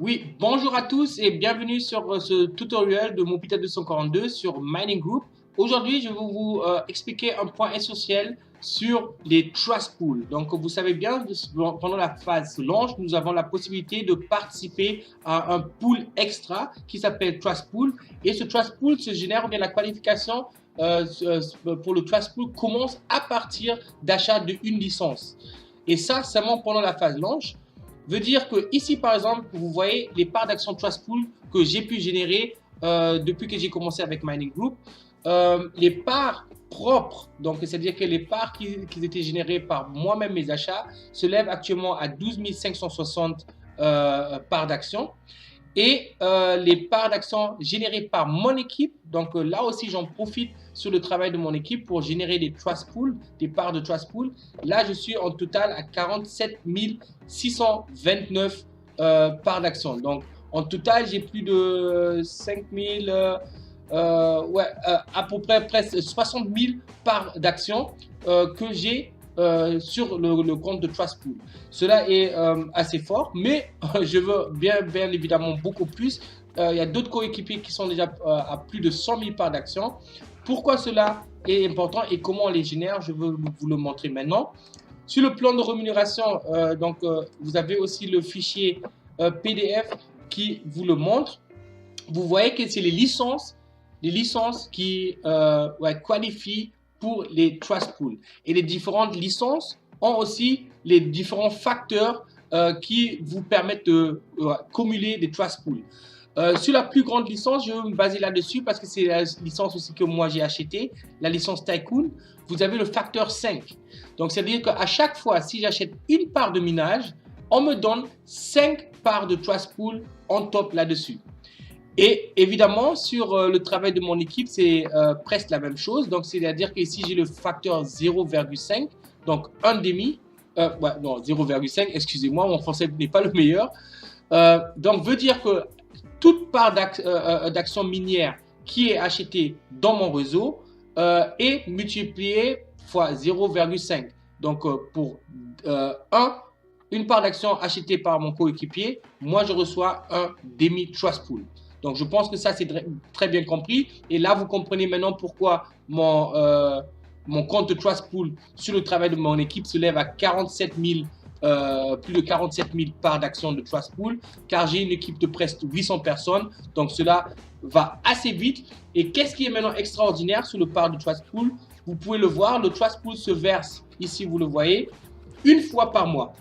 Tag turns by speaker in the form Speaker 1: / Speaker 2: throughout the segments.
Speaker 1: Oui, bonjour à tous et bienvenue sur ce tutoriel de mon Python 242 sur Mining Group. Aujourd'hui, je vais vous expliquer un point essentiel sur les trust pools. Donc, vous savez bien, pendant la phase launch, nous avons la possibilité de participer à un pool extra qui s'appelle trust pool. Et ce trust pool se génère, ou bien la qualification pour le trust pool commence à partir d'achat d'une licence. Et ça, seulement pendant la phase launch veut dire que ici, par exemple, vous voyez les parts d'action Trust Pool que j'ai pu générer depuis que j'ai commencé avec Mining Group. Les parts propres, donc c'est-à-dire que les parts qui étaient générées par moi-même mes achats, se lèvent actuellement à 12 560 parts d'action. Et les parts d'action générées par mon équipe, donc là aussi j'en profite sur le travail de mon équipe pour générer des trust pools, des parts de trust pool. Là je suis en total à 47 629 parts d'action. Donc en total j'ai plus de 5 000, à peu près presque 60 000 parts d'action que j'ai sur le compte de Trust Pool. Cela est assez fort, mais je veux bien évidemment beaucoup plus. Il y a d'autres coéquipiers qui sont déjà à plus de 100 000 parts d'action. Pourquoi cela est important et comment on les génère, je veux vous le montrer maintenant. Sur le plan de rémunération, vous avez aussi le fichier PDF qui vous le montre. Vous voyez que c'est les licences qui qualifient pour les trust pools. Et les différentes licences ont aussi les différents facteurs qui vous permettent de cumuler des trust pools. Sur la plus grande licence, je vais me baser là-dessus parce que c'est la licence aussi que moi j'ai acheté, la licence Tycoon. Vous avez le facteur 5. Donc, c'est-à-dire qu'à chaque fois, si j'achète une part de minage, on me donne 5 parts de trust pool en top là-dessus. Et évidemment, sur le travail de mon équipe, c'est presque la même chose. Donc, c'est-à-dire que ici, j'ai le facteur 0,5, donc un demi. Non, 0,5, excusez-moi, mon français n'est pas le meilleur. Donc, veut dire que toute part d'action minière qui est achetée dans mon réseau est multipliée fois 0,5. Donc, pour une part d'action achetée par mon coéquipier, moi, je reçois un demi trust pool. Donc, je pense que ça, c'est très bien compris. Et là, vous comprenez maintenant pourquoi mon compte de Trust Pool sur le travail de mon équipe se lève à 47 000, plus de 47 000 parts d'action de Trust Pool, car j'ai une équipe de presque 800 personnes. Donc, cela va assez vite. Et qu'est-ce qui est maintenant extraordinaire sur le part de Trust Pool? Vous pouvez le voir, le Trust Pool se verse, ici vous le voyez, une fois par mois.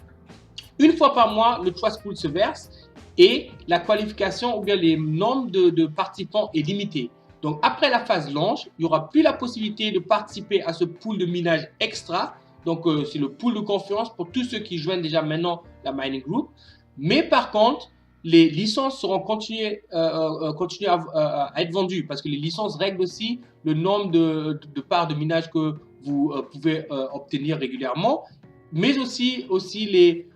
Speaker 1: Une fois par mois, le Trust Pool se verse. Et la qualification ou bien les nombres de participants est limité. Donc, après la phase launch, il n'y aura plus la possibilité de participer à ce pool de minage extra. Donc, c'est le pool de confiance pour tous ceux qui joignent déjà maintenant la Mining Group. Mais par contre, les licences seront continuer à être vendues parce que les licences règlent aussi le nombre de parts de minage que vous pouvez obtenir régulièrement, mais aussi les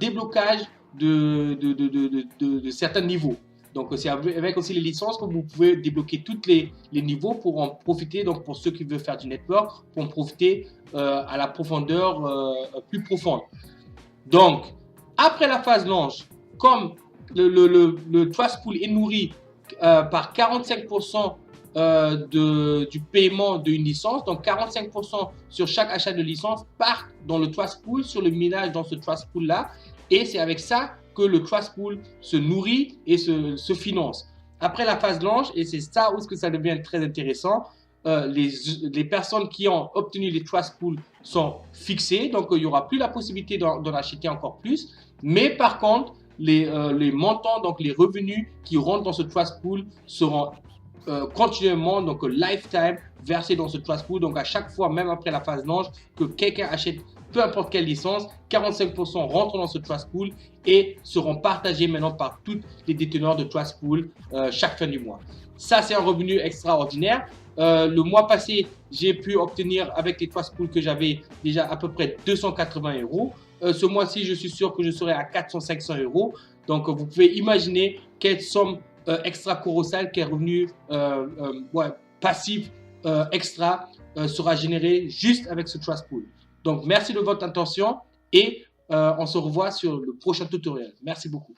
Speaker 1: déblocages de certains niveaux. Donc, c'est avec aussi les licences que vous pouvez débloquer tous les niveaux pour en profiter. Donc, pour ceux qui veulent faire du network, pour en profiter à la profondeur plus profonde. Donc, après la phase launch, comme le trust pool est nourri par 45% du paiement d'une licence, donc 45% sur chaque achat de licence part dans le trust pool, sur le minage dans ce trust pool là. Et c'est avec ça que le trust pool se nourrit et se finance. Après la phase launch, et c'est ça où ça devient très intéressant, les personnes qui ont obtenu les trust pools sont fixées, donc il n'y aura plus la possibilité d'en acheter encore plus. Mais par contre, les montants, donc les revenus qui rentrent dans ce trust pool seront continuellement, donc lifetime, versés dans ce trust pool. Donc à chaque fois, même après la phase launch, que quelqu'un achète peu importe quelle licence, 45% rentrent dans ce trust pool et seront partagés maintenant par tous les déteneurs de trust pool chaque fin du mois. Ça, c'est un revenu extraordinaire. Le mois passé, j'ai pu obtenir avec les trust pools que j'avais déjà à peu près 280 euros. Ce mois-ci, je suis sûr que je serai à 400-500 euros. Donc, vous pouvez imaginer quelle somme extra colossale, quel revenu passif extra sera généré juste avec ce trust pool. Donc, merci de votre attention et on se revoit sur le prochain tutoriel. Merci beaucoup.